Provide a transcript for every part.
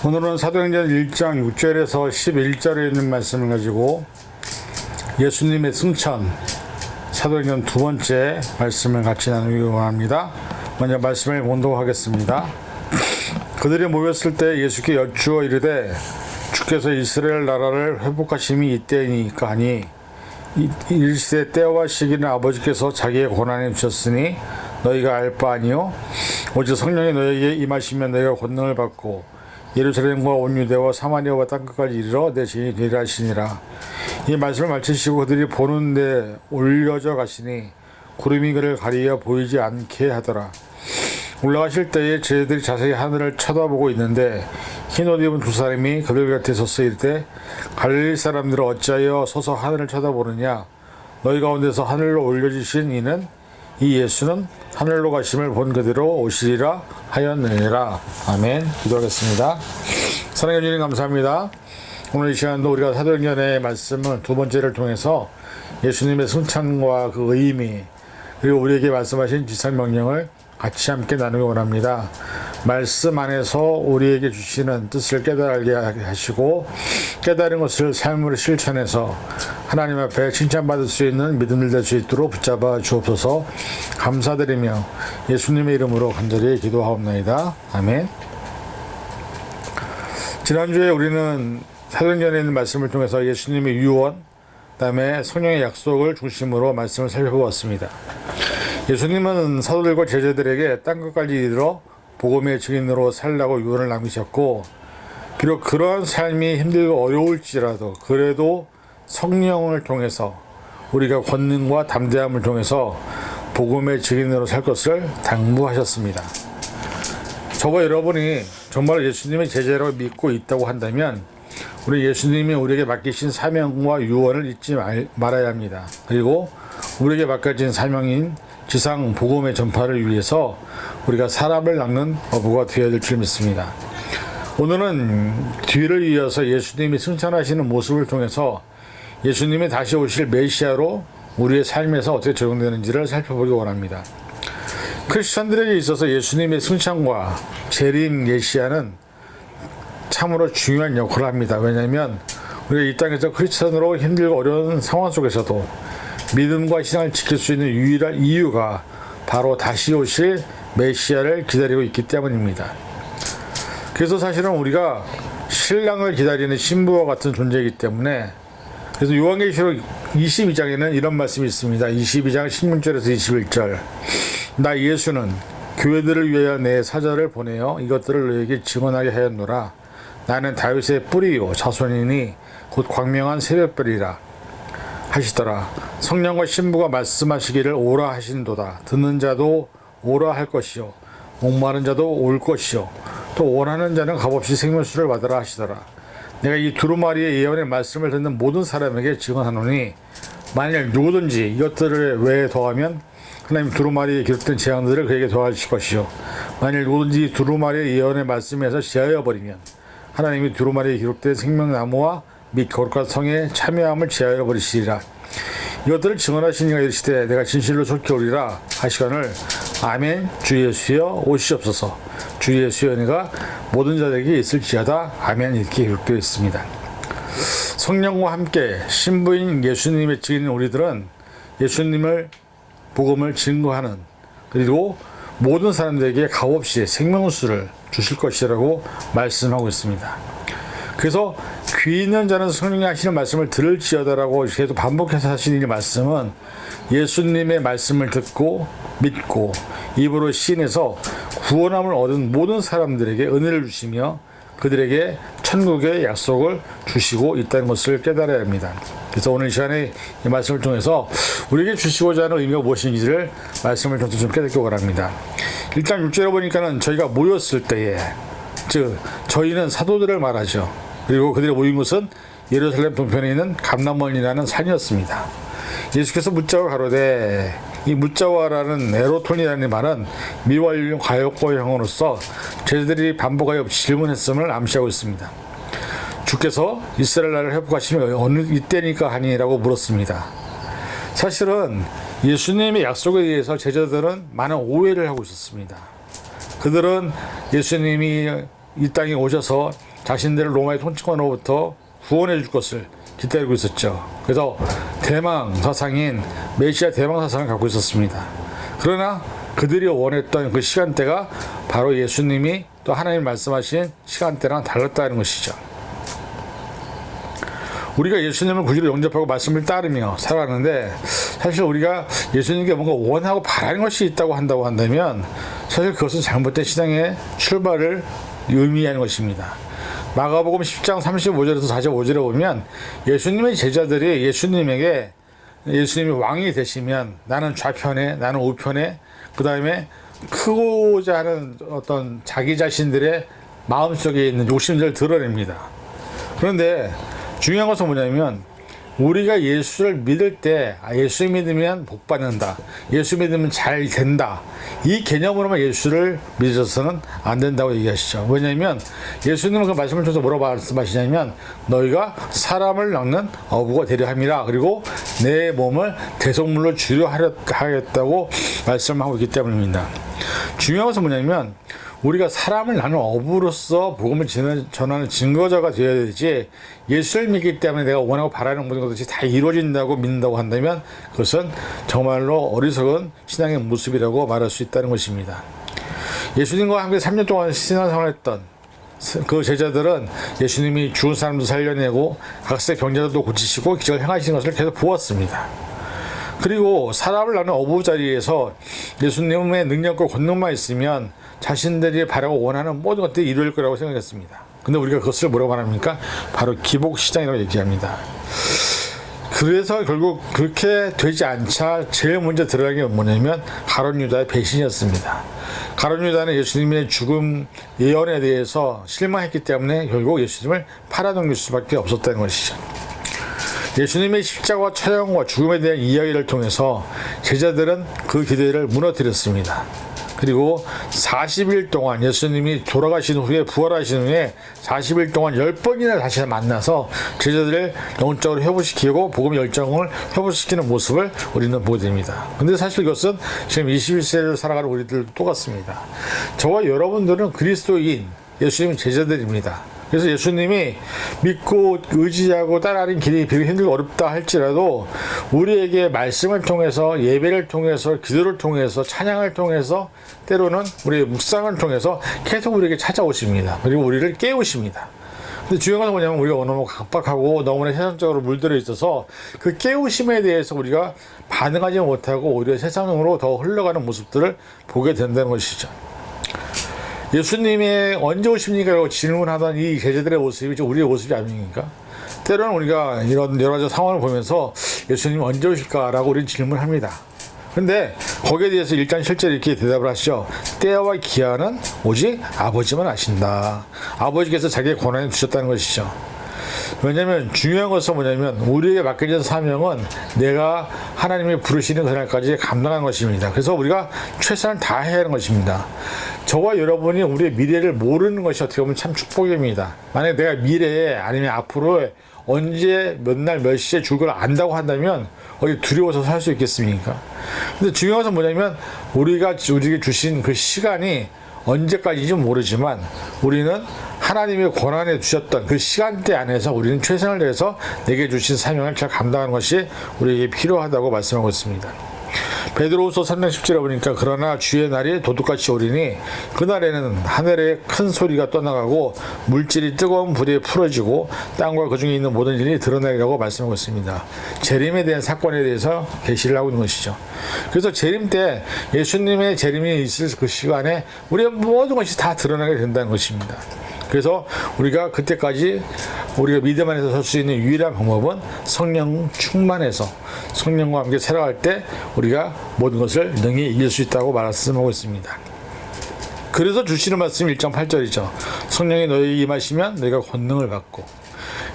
오늘은 사도행전 1장 6절에서 11절에 있는 말씀을 가지고 예수님의 승천, 사도행전 두 번째 말씀을 같이 나누기 원합니다. 먼저 말씀을 봉독하겠습니다. 그들이 모였을 때 예수께 여쭈어 이르되 주께서 이스라엘 나라를 회복하심이 이때이니까 하니 일시대 때와 시기는 아버지께서 자기의 권한에 주셨으니 너희가 알 바 아니요 오직 성령이 너희에게 임하시면 너희가 권능을 받고 예루살렘과 온 유대와 사마리아와 땅끝까지 이르러 내 증인이 되리라 하시니라. 이 말씀을 마치시고 그들이 보는 데 올려져 가시니 구름이 그를 가리어 보이지 않게 하더라. 올라가실 때에 제자들이 자세히 하늘을 쳐다보고 있는데 흰 옷 입은 두 사람이 그들 곁에 서서 이르되 갈릴리 사람들은 어찌하여 서서 하늘을 쳐다보느냐. 너희 가운데서 하늘로 올려지신 이는 이 예수는 하늘로 가심을 본 그대로 오시리라 하였느니라. 아멘. 기도하겠습니다. 사랑해 주님 감사합니다. 오늘 이 시간도 우리가 사도행전의 말씀을 두 번째를 통해서 예수님의 승천과 그 의미, 그리고 우리에게 말씀하신 지상명령을 같이 함께 나누기 원합니다. 말씀 안에서 우리에게 주시는 뜻을 깨달게 하시고 깨달은 것을 삶으로 실천해서 하나님 앞에 칭찬받을 수 있는 믿음을 될 수 있도록 붙잡아 주옵소서. 감사드리며 예수님의 이름으로 간절히 기도하옵나이다. 아멘. 지난주에 우리는 사도행전에 있는 말씀을 통해서 예수님의 유언, 그 다음에 성령의 약속을 중심으로 말씀을 살펴보았습니다. 예수님은 사도들과 제자들에게 땅끝까지 이르러 복음의 증인으로 살라고 유언을 남기셨고, 비록 그러한 삶이 힘들고 어려울지라도 그래도 성령을 통해서 우리가 권능과 담대함을 통해서 복음의 증인으로 살 것을 당부하셨습니다. 저와 여러분이 정말 예수님의 제자라고 믿고 있다고 한다면 우리 예수님이 우리에게 맡기신 사명과 유언을 잊지 말아야 합니다. 그리고 우리에게 맡겨진 사명인 지상 복음의 전파를 위해서 우리가 사람을 낚는 어부가 되어야 될 줄 믿습니다. 오늘은 뒤를 이어서 예수님이 승천하시는 모습을 통해서 예수님이 다시 오실 메시아로 우리의 삶에서 어떻게 적용되는지를 살펴보기 원합니다. 크리스천들에게 있어서 예수님의 승천과 재림 메시아는 참으로 중요한 역할을 합니다. 왜냐하면 우리가 이 땅에서 크리스천으로 힘들고 어려운 상황 속에서도 믿음과 신앙을 지킬 수 있는 유일한 이유가 바로 다시 오실 메시아를 기다리고 있기 때문입니다. 그래서 사실은 우리가 신랑을 기다리는 신부와 같은 존재이기 때문에, 그래서 요한계시록 22장에는 이런 말씀이 있습니다. 22장 16절에서 21절. 나 예수는 교회들을 위하여 내 사자를 보내어 이것들을 너에게 증언하게 하였노라. 나는 다윗의 뿌리요 자손이니 곧 광명한 새벽별이라 하시더라. 성령과 신부가 말씀하시기를 오라 하신도다. 듣는 자도 오라 할 것이요 목마른 자도 올 것이요 또 원하는 자는 값없이 생명수를 받으라 하시더라. 내가 이 두루마리의 예언의 말씀을 듣는 모든 사람에게 증언하노니 만일 누구든지 이것들을 외에 더하면 하나님 두루마리에 기록된 재앙들을 그에게 더하실 것이요 만일 누구든지 두루마리의 예언의 말씀에서 제하여 버리면 하나님이 두루마리에 기록된 생명나무와 및 거룩한 성에 참여함을 제하여 버리시리라. 이것들을 증언하신 이가 이르시되 내가 진실로 속히 오리라 하시거늘 아멘. 주 예수여 오시옵소서. 주 예수의 은혜가 모든 자들에게 있을지어다. 아멘. 이렇게 기록되어 있습니다. 성령과 함께 신부인 예수님의 증인인 우리들은 예수님을 복음을 증거하는, 그리고 모든 사람들에게 값없이 생명수를 주실 것이라고 말씀하고 있습니다. 그래서 귀 있는 자는 성령이 하시는 말씀을 들을지어다라고 계속 반복해서 하시는 이 말씀은 예수님의 말씀을 듣고 믿고 입으로 시인해서 구원함을 얻은 모든 사람들에게 은혜를 주시며 그들에게 천국의 약속을 주시고 있다는 것을 깨달아야 합니다. 그래서 오늘 이 시간에 이 말씀을 통해서 우리에게 주시고자 하는 의미가 무엇인지를 말씀을 통해서 좀 깨닫기 원합니다. 일단 6절에 보니까는 저희가 모였을 때에, 즉 저희는 사도들을 말하죠. 그리고 그들이 모인 곳은 예루살렘 동편에 있는 감람원이라는 산이었습니다. 예수께서 묻자와 가로되, 이 묻자와라는 에로톤이라는 말은 미완료 과거형으로서 제자들이 반복하여 질문했음을 암시하고 있습니다. 주께서 이스라엘 나라를 회복하시면 어느 이때니까 하니라고 물었습니다. 사실은 예수님의 약속에 의해서 제자들은 많은 오해를 하고 있었습니다. 그들은 예수님이 이 땅에 오셔서 자신들을 로마의 통치권으로부터 구원해 줄 것을 기다리고 있었죠. 그래서 대망 사상인 메시아 대망 사상을 갖고 있었습니다. 그러나 그들이 원했던 그 시간대가 바로 예수님이 또 하나님 말씀하신 시간대랑 달랐다는 것이죠. 우리가 예수님을 구주로 영접하고 말씀을 따르며 살아가는데, 사실 우리가 예수님께 뭔가 원하고 바라는 것이 있다고 한다면 사실 그것은 잘못된 신앙의 출발을 의미하는 것입니다. 마가복음 10장 35절에서 45절에 보면 예수님의 제자들이 예수님에게 예수님이 왕이 되시면 나는 좌편에 나는 우편에, 그 다음에 크고자 하는 어떤 자기 자신들의 마음속에 있는 욕심들을 드러냅니다. 그런데 중요한 것은 뭐냐면, 우리가 예수를 믿을 때 예수 믿으면 복 받는다, 예수 믿으면 잘 된다, 이 개념으로만 예수를 믿어서는 안 된다고 얘기하시죠. 왜냐하면 예수님은 그 말씀을 통해서 뭐라고 말씀하시냐면, 너희가 사람을 낚는 어부가 되려 함이라, 그리고 내 몸을 대속물로 주려 하겠다고 말씀하고 있기 때문입니다. 중요한 것은 뭐냐면, 우리가 사람을 나는 어부로서 복음을 전하는 증거자가 되어야 되지, 예수를 믿기 때문에 내가 원하고 바라는 모든 것들이 다 이루어진다고 믿는다고 한다면 그것은 정말로 어리석은 신앙의 모습이라고 말할 수 있다는 것입니다. 예수님과 함께 3년 동안 신앙생활을 했던 그 제자들은 예수님이 죽은 사람도 살려내고 각색 병자들도 고치시고 기적을 행하시는 것을 계속 보았습니다. 그리고 사람을 나는 어부 자리에서 예수님의 능력과 권능만 있으면 자신들이 바라고 원하는 모든 것들이 이루어질 거라고 생각했습니다. 근데 우리가 그것을 뭐라고 말합니까? 바로 기복시장이라고 얘기합니다. 그래서 결국 그렇게 되지 않자 제일 먼저 들어간 게 뭐냐면 가룟 유다의 배신이었습니다. 가룟 유다는 예수님의 죽음 예언에 대해서 실망했기 때문에 결국 예수님을 팔아넘길 수밖에 없었다는 것이죠. 예수님의 십자가와 처형과 죽음에 대한 이야기를 통해서 제자들은 그 기대를 무너뜨렸습니다. 그리고 40일 동안 예수님이 돌아가신 후에, 부활하신 후에 40일 동안 10번이나 다시 만나서 제자들을 영적으로 회복시키고 복음 열정을 회복시키는 모습을 우리는 보게 됩니다. 근데 사실 이것은 지금 21세기를 살아가는 우리들도 똑같습니다. 저와 여러분들은 그리스도인 예수님 제자들입니다. 그래서 예수님이 믿고 의지하고 따라가는 길이 비록 힘들고 어렵다 할지라도 우리에게 말씀을 통해서, 예배를 통해서, 기도를 통해서, 찬양을 통해서, 때로는 우리의 묵상을 통해서 계속 우리에게 찾아오십니다. 그리고 우리를 깨우십니다. 근데 중요한 건 뭐냐면, 우리가 너무 각박하고 너무나 세상적으로 물들어 있어서 그 깨우심에 대해서 우리가 반응하지 못하고 오히려 세상으로 더 흘러가는 모습들을 보게 된다는 것이죠. 예수님이 언제 오십니까? 라고 질문하던 이 제자들의 모습이 우리의 모습이 아닙니까? 때로는 우리가 이런 여러 가지 상황을 보면서 예수님이 언제 오실까라고 우리는 질문합니다. 근데 거기에 대해서 일단 실제로 이렇게 대답을 하시죠. 때와 기한은 오직 아버지만 아신다. 아버지께서 자기의 권한에 주셨다는 것이죠. 왜냐하면 중요한 것은 뭐냐면, 우리에게 맡겨진 사명은 내가 하나님이 부르시는 그날까지 감당하는 것입니다. 그래서 우리가 최선을 다해야 하는 것입니다. 저와 여러분이 우리의 미래를 모르는 것이 어떻게 보면 참 축복입니다. 만약에 내가 미래에 아니면 앞으로 언제 몇 날 몇 시에 죽을 걸 안다고 한다면 어디 두려워서 살 수 있겠습니까? 근데 중요한 것은 뭐냐면, 우리에게 주신 그 시간이 언제까지인지 모르지만 우리는 하나님의 권한에 주셨던 그 시간대 안에서 우리는 최선을 다해서 내게 주신 사명을 잘 감당하는 것이 우리에게 필요하다고 말씀하고 있습니다. 베드로후서 3장 10절에 보니까, 그러나 주의 날이 도둑같이 오리니 그날에는 하늘에 큰 소리가 떠나가고 물질이 뜨거운 불에 풀어지고 땅과 그 중에 있는 모든 일이 드러나리라고 말씀하고 있습니다. 재림에 대한 사건에 대해서 계시를 하고 있는 것이죠. 그래서 재림 때, 예수님의 재림이 있을 그 시간에 우리의 모든 것이 다 드러나게 된다는 것입니다. 그래서 우리가 그때까지 우리가 믿음 안에서 설 수 있는 유일한 방법은 성령 충만해서 성령과 함께 살아갈 때 우리가 모든 것을 능히 이길 수 있다고 말씀하고 있습니다. 그래서 주시는 말씀 1장 8절이죠. 성령이 너희에게 임하시면 너희가 권능을 받고,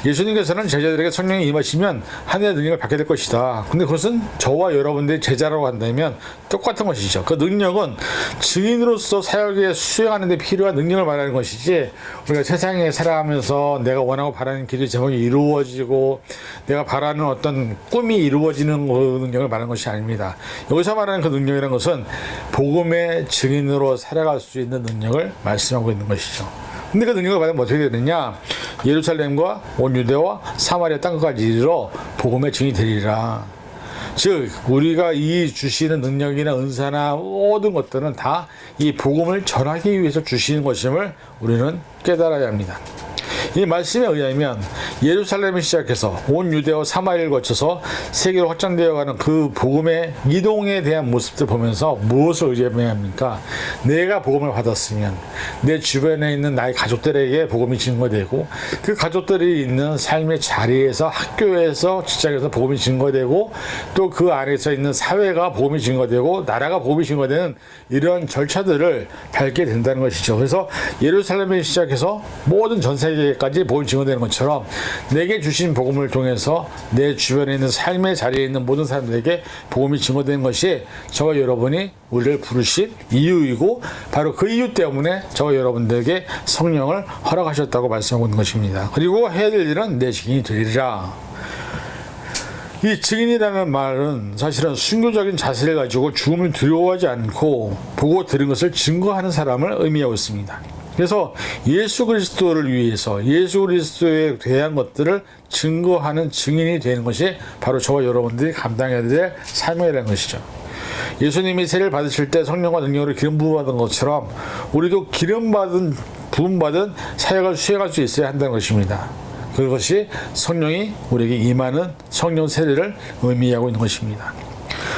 예수님께서는 제자들에게 성령이 임하시면 하늘의 능력을 받게 될 것이다. 근데 그것은 저와 여러분들이 제자라고 한다면 똑같은 것이죠. 그 능력은 증인으로서 사역에 수행하는 데 필요한 능력을 말하는 것이지, 우리가 세상에 살아가면서 내가 원하고 바라는 길이 제목이 이루어지고 내가 바라는 어떤 꿈이 이루어지는 그 능력을 말하는 것이 아닙니다. 여기서 말하는 그 능력이라는 것은 복음의 증인으로 살아갈 수 있는 능력을 말씀하고 있는 것이죠. 근데 그 능력을 받으면 어떻게 되느냐? 예루살렘과 온 유대와 사마리아 땅까지 이르러 복음의 증인이 되리라. 즉 우리가 이 주시는 능력이나 은사나 모든 것들은 다 이 복음을 전하기 위해서 주시는 것임을 우리는 깨달아야 합니다. 이 말씀에 의하면 예루살렘을 시작해서 온 유대와 사마리아를 거쳐서 세계로 확장되어가는 그 복음의 이동에 대한 모습들 보면서 무엇을 의지해야 합니까? 내가 복음을 받았으면 내 주변에 있는 나의 가족들에게 복음이 증거되고 그 가족들이 있는 삶의 자리에서 학교에서 직장에서 복음이 증거되고 또 그 안에서 있는 사회가 복음이 증거되고 나라가 복음이 증거되는 이런 절차들을 밟게 된다는 것이죠. 그래서 예루살렘을 시작해서 모든 전 세계까지 복음이 증거되는 것처럼 내게 주신 복음을 통해서 내 주변에 있는 삶의 자리에 있는 모든 사람들에게 복음이 증거되는 것이 저와 여러분이 우리를 부르신 이유이고 바로 그 이유 때문에 저와 여러분들에게 성령을 허락하셨다고 말씀하고 있는 것입니다. 그리고 해야 될 일은 내 증인이 되리라. 이 증인이라는 말은 사실은 순교적인 자세를 가지고 죽음을 두려워하지 않고 보고 들은 것을 증거하는 사람을 의미하고 있습니다. 그래서 예수 그리스도를 위해서 예수 그리스도에 대한 것들을 증거하는 증인이 되는 것이 바로 저와 여러분들이 감당해야 될 삶이라는 것이죠. 예수님이 세례를 받으실 때 성령과 능력으로 기름 부음받은 것처럼 우리도 기름 부음받은 사역을 수행할 수 있어야 한다는 것입니다. 그것이 성령이 우리에게 임하는 성령 세례를 의미하고 있는 것입니다.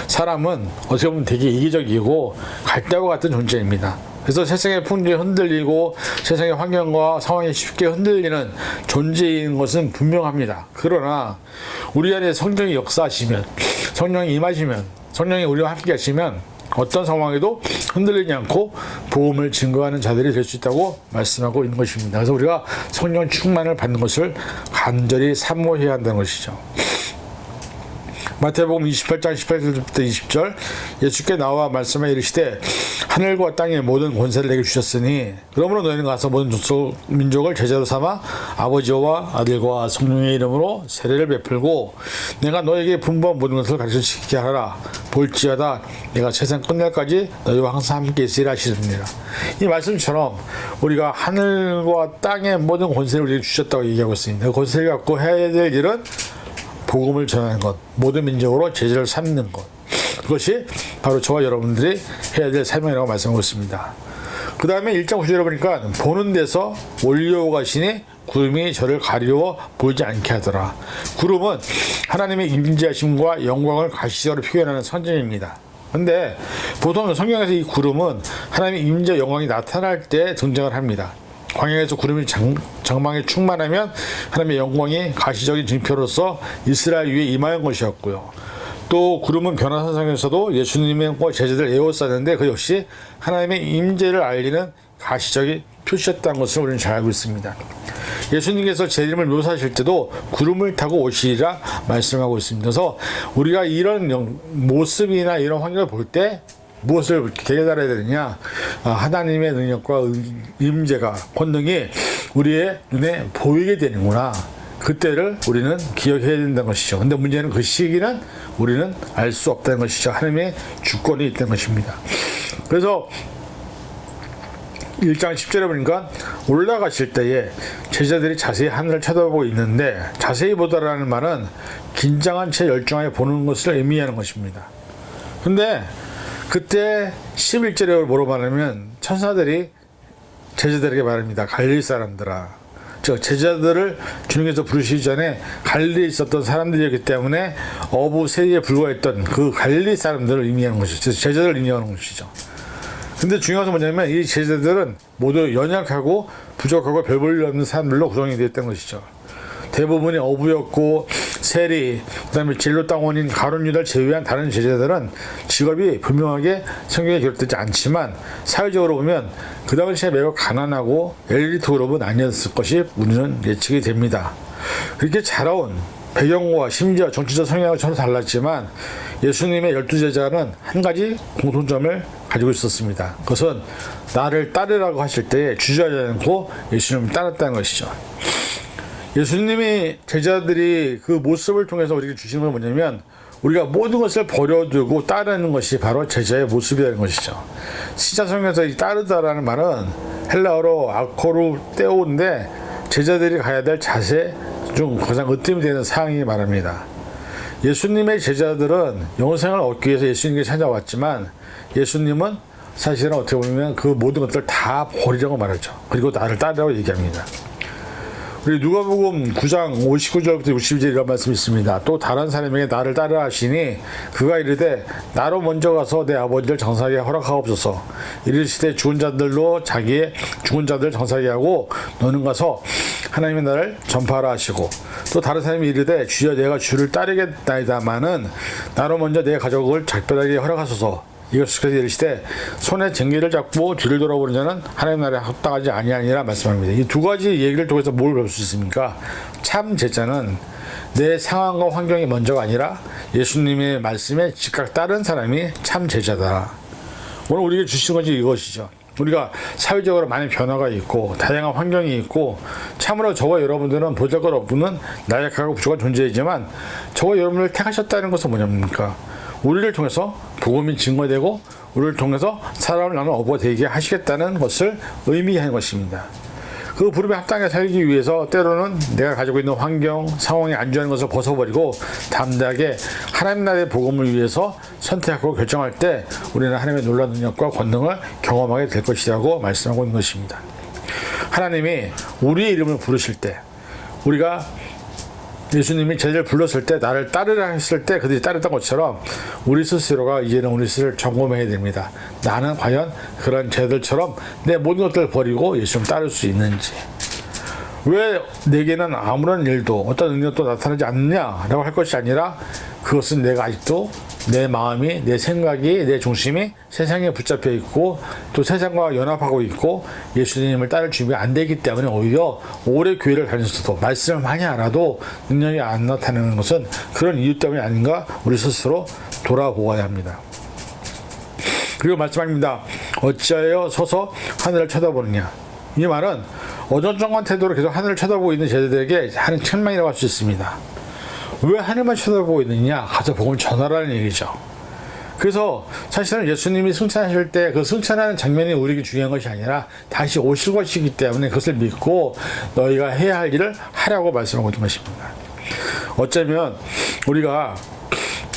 사람은 어떻게 보면 되게 이기적이고 갈대와 같은 존재입니다. 그래서 세상의 풍조에 흔들리고 세상의 환경과 상황에 쉽게 흔들리는 존재인 것은 분명합니다. 그러나 우리 안에 성령이 역사하시면, 성령이 임하시면, 성령이 우리와 함께 하시면 어떤 상황에도 흔들리지 않고 복음을 증거하는 자들이 될 수 있다고 말씀하고 있는 것입니다. 그래서 우리가 성령 충만을 받는 것을 간절히 사모해야 한다는 것이죠. 마태복음 28장 18절부터 20절 예수께 나와 말씀하여 이르시되 하늘과 땅의 모든 권세를 내게 주셨으니 그러므로 너희는 가서 모든 민족을 제자로 삼아 아버지와 아들과 성령의 이름으로 세례를 베풀고 내가 너에게 분부한 모든 것을 가르치게 하라. 볼지어다 내가 세상 끝날까지 너희와 항상 함께 있으리라 하시느니라. 이 말씀처럼 우리가 하늘과 땅의 모든 권세를 우리에게 주셨다고 얘기하고 있습니다. 그 권세를 갖고 해야 될 일은 복음을 전하는 것, 모든 민족으로 제자를 삼는 것. 그것이 바로 저와 여러분들이 해야 될 삶이라고 말씀하고 있습니다. 그 다음에 1장 9절에 보니까 보는 데서 올려오가시니 구름이 저를 가리워 보이지 않게 하더라. 구름은 하나님의 임재하심과 영광을 가시적으로 표현하는 선징입니다. 근데 보통 성경에서 이 구름은 하나님의 임재 영광이 나타날 때 등장을 합니다. 광야에서 구름이 정망에 충만하면 하나님의 영광이 가시적인 증표로서 이스라엘 위에 임하는 것이었고요. 또 구름은 변화산상에서도 예수님의 제자들 에워쌌는데 그 역시 하나님의 임재를 알리는 가시적인 표시였다는 것을 우리는 잘 알고 있습니다. 예수님께서 재림을 묘사하실 때도 구름을 타고 오시리라 말씀하고 있습니다. 그래서 우리가 이런 모습이나 이런 환경을 볼 때 무엇을 깨달아야 되느냐? 하나님의 능력과 임재가 권능이 우리의 눈에 보이게 되는구나. 그때를 우리는 기억해야 된다는 것이죠. 근데 문제는 그 시기는 우리는 알 수 없다는 것이죠. 하나님의 주권이 있다는 것입니다. 그래서 1장 10절에 보니까 올라가실 때에 제자들이 자세히 하늘을 쳐다보고 있는데 자세히 보다라는 말은 긴장한 채 열중하게 보는 것을 의미하는 것입니다. 근데 그때 11절에 뭐로 말하면 천사들이 제자들에게 말합니다. 갈릴리 사람들아. 즉 제자들을 주님께서 부르시기 전에 갈릴리에 있었던 사람들이었기 때문에 어부 세리에 불과했던 그 갈릴리 사람들을 의미하는 것이죠. 제자들을 의미하는 것이죠. 근데 중요한 것은 뭐냐면 이 제자들은 모두 연약하고 부족하고 별 볼 일 없는 사람들로 구성이 되었던 것이죠. 대부분이 어부였고 세리, 그 다음에 진로 땅원인 가룟 유다를 제외한 다른 제자들은 직업이 분명하게 성경에 기록되지 않지만 사회적으로 보면 그 당시에 매우 가난하고 엘리트 그룹은 아니었을 것이 우리는 예측이 됩니다. 그렇게 자라온 배경과 심지어 정치적 성향은 전혀 달랐지만 예수님의 12제자는 한 가지 공통점을 가지고 있었습니다. 그것은 나를 따르라고 하실 때 주저하지 않고 예수님을 따랐다는 것이죠. 예수님이 제자들이 그 모습을 통해서 우리에게 주시는 건 뭐냐면 우리가 모든 것을 버려두고 따르는 것이 바로 제자의 모습이라는 것이죠. 시자성경에서 이 따르다라는 말은 헬라어로 아코루테오인데 제자들이 가야 될 자세 중 가장 으뜸이 되는 사항이 말합니다. 예수님의 제자들은 영생을 얻기 위해서 예수님께 찾아왔지만 예수님은 사실은 어떻게 보면 그 모든 것들을 다 버리려고 말하죠. 그리고 나를 따르라고 얘기합니다. 우리 누가복음 9장 59절부터 60절 이런 말씀이 있습니다. 또 다른 사람에게 나를 따르라 하시니 그가 이르되 나로 먼저 가서 내 아버지를 장사하게 허락하옵소서. 이르시되 죽은 자들로 자기의 죽은 자들 장사하게 하고 너는 가서 하나님의 나라를 전파하라 하시고 또 다른 사람이 이르되 주여 내가 주를 따르겠나이다마는 나로 먼저 내 가족을 작별하게 허락하소서. 이것을 이르시되 손에 쟁기를 잡고 뒤를 돌아보는 자는 하나님 나라에 합당하지 아니하니라 말씀합니다. 이 두 가지 얘기를 통해서 뭘 배울 수 있습니까? 참 제자는 내 상황과 환경이 먼저가 아니라 예수님의 말씀에 즉각 따른 사람이 참 제자다. 오늘 우리에게 주신 것이 이것이죠. 우리가 사회적으로 많은 변화가 있고 다양한 환경이 있고 참으로 저와 여러분들은 보잘것없는 나약하고 부족한 존재이지만 저와 여러분을 택하셨다는 것은 뭐냐입니까? 우리를 통해서 복음이 증거되고 우리를 통해서 사람을 나는 어부가 되게 하시겠다는 것을 의미하는 것입니다. 그 부름에 합당하게 살기 위해서 때로는 내가 가지고 있는 환경, 상황이 안 좋은 것을 벗어버리고 담대하게 하나님 나라의 복음을 위해서 선택하고 결정할 때 우리는 하나님의 놀라운 능력과 권능을 경험하게 될 것이라고 말씀하고 있는 것입니다. 하나님이 우리의 이름을 부르실 때 우리가 예수님이 제자를 불렀을 때 나를 따르라 했을 때 그들이 따르던 것처럼 우리 스스로가 이제는 우리 스스로를 점검해야 됩니다. 나는 과연 그런 제자들처럼 내 모든 것들을 버리고 예수님을 따를 수 있는지, 왜 내게는 아무런 일도 어떤 능력도 나타나지 않느냐라고 할 것이 아니라 그것은 내가 아직도 내 마음이, 내 생각이, 내 중심이 세상에 붙잡혀 있고 또 세상과 연합하고 있고 예수님을 따를 준비가 안 되기 때문에 오히려 오래 교회를 다녔어도 말씀을 많이 알아도 능력이 안 나타나는 것은 그런 이유 때문이 아닌가 우리 스스로 돌아보아야 합니다. 그리고 말씀합니다. 어찌하여 서서 하늘을 쳐다보느냐. 이 말은 어정쩡한 태도로 계속 하늘을 쳐다보고 있는 제자들에게 하는 책망이라고 할 수 있습니다. 왜 하늘만 쳐다보고 있느냐? 가서 복음을 전하라는 얘기죠. 그래서 사실은 예수님이 승천하실 때 그 승천하는 장면이 우리에게 중요한 것이 아니라 다시 오실 것이기 때문에 그것을 믿고 너희가 해야 할 일을 하라고 말씀하고 있는 것입니다. 어쩌면 우리가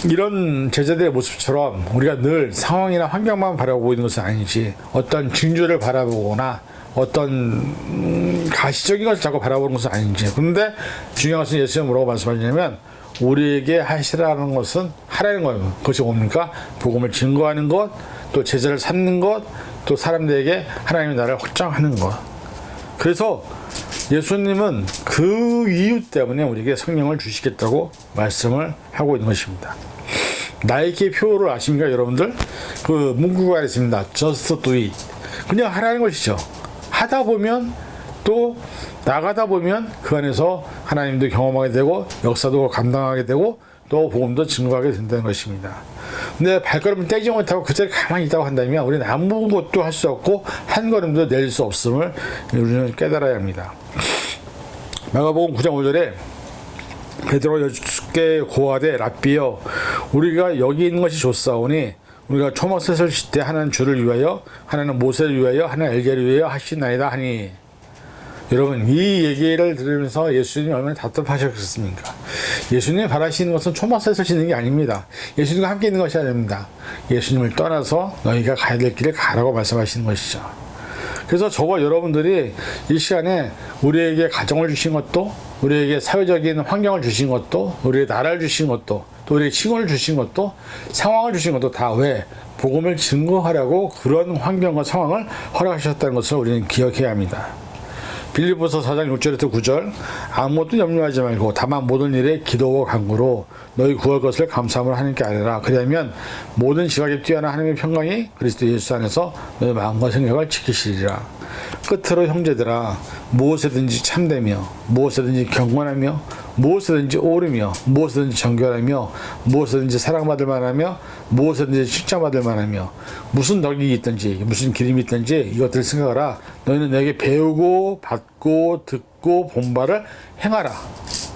이런 제자들의 모습처럼 우리가 늘 상황이나 환경만 바라보고 있는 것은 아니지 어떤 징조를 바라보거나 어떤 가시적인 것을 자꾸 바라보는 것은 아닌지. 그런데 중요한 것은 예수님이 뭐라고 말씀하시냐면 우리에게 하시라는 것은 하라는 거예요. 그것이 뭡니까? 복음을 증거하는 것, 또 제자를 삼는 것, 또 사람들에게 하나님의 나라를 확장하는 것. 그래서 예수님은 그 이유 때문에 우리에게 성령을 주시겠다고 말씀을 하고 있는 것입니다. 나이키 표를 아십니까 여러분들? 그 문구가 있습니다. Just do it. 그냥 하라는 것이죠. 하다 보면 또 나가다 보면 그 안에서 하나님도 경험하게 되고 역사도 감당하게 되고 또 복음도 증거하게 된다는 것입니다. 근데 발걸음을 떼지 못하고 그 자리에 가만히 있다고 한다면 우리는 아무것도 할 수 없고 한 걸음도 낼 수 없음을 우리는 깨달아야 합니다. 마가복음 9장 5절에 베드로가 여주께 고하되 랍비여 우리가 여기 있는 것이 좋사오니 우리가 초막셋을 칠 때 하나는 주를 위하여 하나는 모세를 위하여 하나는 엘게를 위하여 하시나이다 하니. 여러분 이 얘기를 들으면서 예수님이 얼마나 답답하셨겠습니까? 예수님이 바라시는 것은 초막셋을 치는 게 아닙니다. 예수님과 함께 있는 것이 아닙니다. 예수님을 떠나서 너희가 가야 될 길을 가라고 말씀하시는 것이죠. 그래서 저와 여러분들이 이 시간에 우리에게 가정을 주신 것도 우리에게 사회적인 환경을 주신 것도 우리에게 나라를 주신 것도 또 우리에게 칭호를 주신 것도 상황을 주신 것도 다 왜? 복음을 증거하라고 그런 환경과 상황을 허락하셨다는 것을 우리는 기억해야 합니다. 빌립보서 4장 6절에서 9절 아무것도 염려하지 말고 다만 모든 일에 기도와 간구로 너희 구할 것을 감사함으로 하나님께 아뢰라. 그러면 모든 지각에 뛰어난 하나님의 평강이 그리스도 예수 안에서 너희 마음과 생각을 지키시리라. 끝으로 형제들아 무엇이든지 참되며 무엇이든지 경건하며 무엇이든지 옳으며 무엇이든지 정결하며 무엇이든지 사랑받을 만하며 무엇이든지 칭찬받을 만하며 무슨 덕이 있든지 무슨 기름이 있든지 이것들을 생각하라. 너희는 내게 배우고 받고 듣고 본 바를 행하라.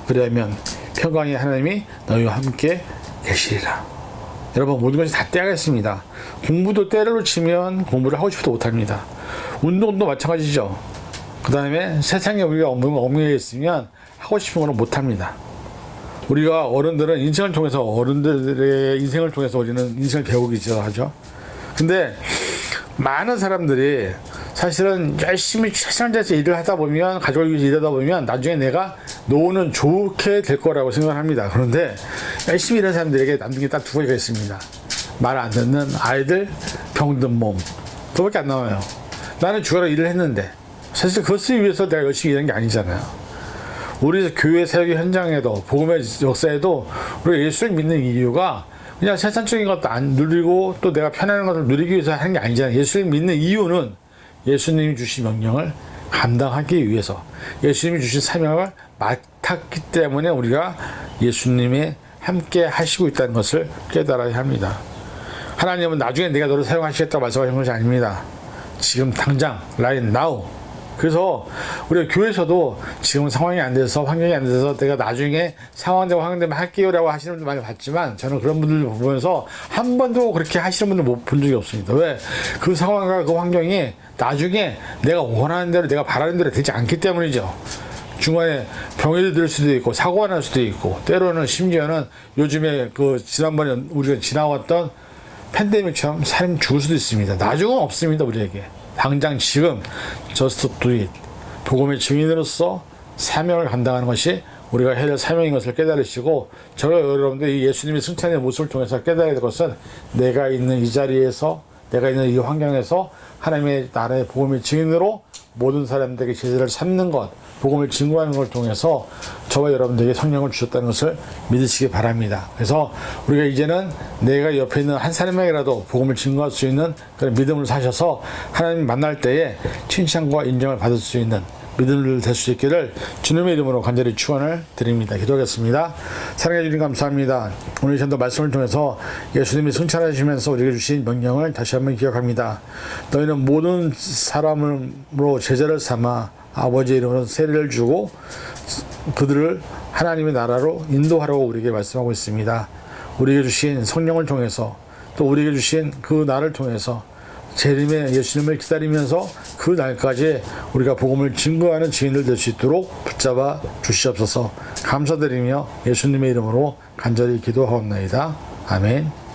그러면 평강의 하나님이 너희와 함께 계시리라. 여러분 모든 것이 다 때가 있습니다. 공부도 때를 놓치면 공부를 하고 싶어도 못합니다. 운동도 마찬가지죠. 그 다음에 세상에 우리가 얽매여 있으면 하고 싶은 거는 못합니다. 우리가 어른들은 인생을 통해서, 어른들의 인생을 통해서 우리는 인생을 배우기죠 하죠. 근데 많은 사람들이 사실은 열심히 최선을 다해서 일을 하다 보면, 가족을 위해서 일하다 보면 나중에 내가 노후는 좋게 될 거라고 생각을 합니다. 그런데 열심히 일하는 사람들에게 남는 게 딱 두 가지가 있습니다. 말 안 듣는 아이들, 병든 몸. 그거밖에 안 나와요. 나는 죽어라 일을 했는데 사실 그것을 위해서 내가 열심히 일한 게 아니잖아요. 우리 교회 사역의 현장에도, 복음의 역사에도 우리가 예수를 믿는 이유가 그냥 세상적인 것도 안 누리고 또 내가 편안한 것을 누리기 위해서 하는 게 아니잖아요. 예수를 믿는 이유는 예수님이 주신 명령을 감당하기 위해서, 예수님이 주신 사명을 맡았기 때문에 우리가 예수님이 함께 하시고 있다는 것을 깨달아야 합니다. 하나님은 나중에 내가 너를 사용하시겠다고 말씀하신 것이 아닙니다. 지금 당장, right now. 그래서 우리가 교회에서도 지금 상황이 안 돼서, 환경이 안 돼서 내가 나중에 상황되고 환경되면 할게요라고 하시는 분들 많이 봤지만, 저는 그런 분들 보면서 한 번도 그렇게 하시는 분들 못 본 적이 없습니다. 왜? 그 상황과 그 환경이 나중에 내가 원하는 대로, 내가 바라는 대로 되지 않기 때문이죠. 중간에 병이 들 수도 있고 사고가 날 수도 있고, 때로는 심지어는 요즘에 그 지난번에 우리가 지나왔던 팬데믹처럼 사람이 죽을 수도 있습니다. 나중은 없습니다. 우리에게 당장 지금 just do it, 복음의 증인으로서 사명을 감당하는 것이 우리가 해야 될 사명인 것을 깨달으시고, 저와 여러분들이 예수님의 승천의 모습을 통해서 깨달아야 될 것은 내가 있는 이 자리에서, 내가 있는 이 환경에서 하나님의 나라의 복음의 증인으로 모든 사람들에게 제자를 삼는 것, 복음을 증거하는 걸 통해서 저와 여러분들에게 성령을 주셨다는 것을 믿으시기 바랍니다. 그래서 우리가 이제는 내가 옆에 있는 한 사람에게라도 복음을 증거할 수 있는 그런 믿음을 사셔서 하나님 만날 때에 칭찬과 인정을 받을 수 있는 믿음을 될 수 있기를 주님의 이름으로 간절히 축원을 드립니다. 기도하겠습니다. 사랑해 주님 감사합니다. 오늘 이 시간도 말씀을 통해서 예수님이 승천하시면서 우리에게 주신 명령을 다시 한번 기억합니다. 너희는 모든 사람으로 제자를 삼아 아버지의 이름으로 세례를 주고 그들을 하나님의 나라로 인도하라고 우리에게 말씀하고 있습니다. 우리에게 주신 성령을 통해서, 또 우리에게 주신 그 날을 통해서 재림의 예수님을 기다리면서 그 날까지 우리가 복음을 증거하는 증인들 될 수 있도록 붙잡아 주시옵소서. 감사드리며 예수님의 이름으로 간절히 기도하옵나이다. 아멘.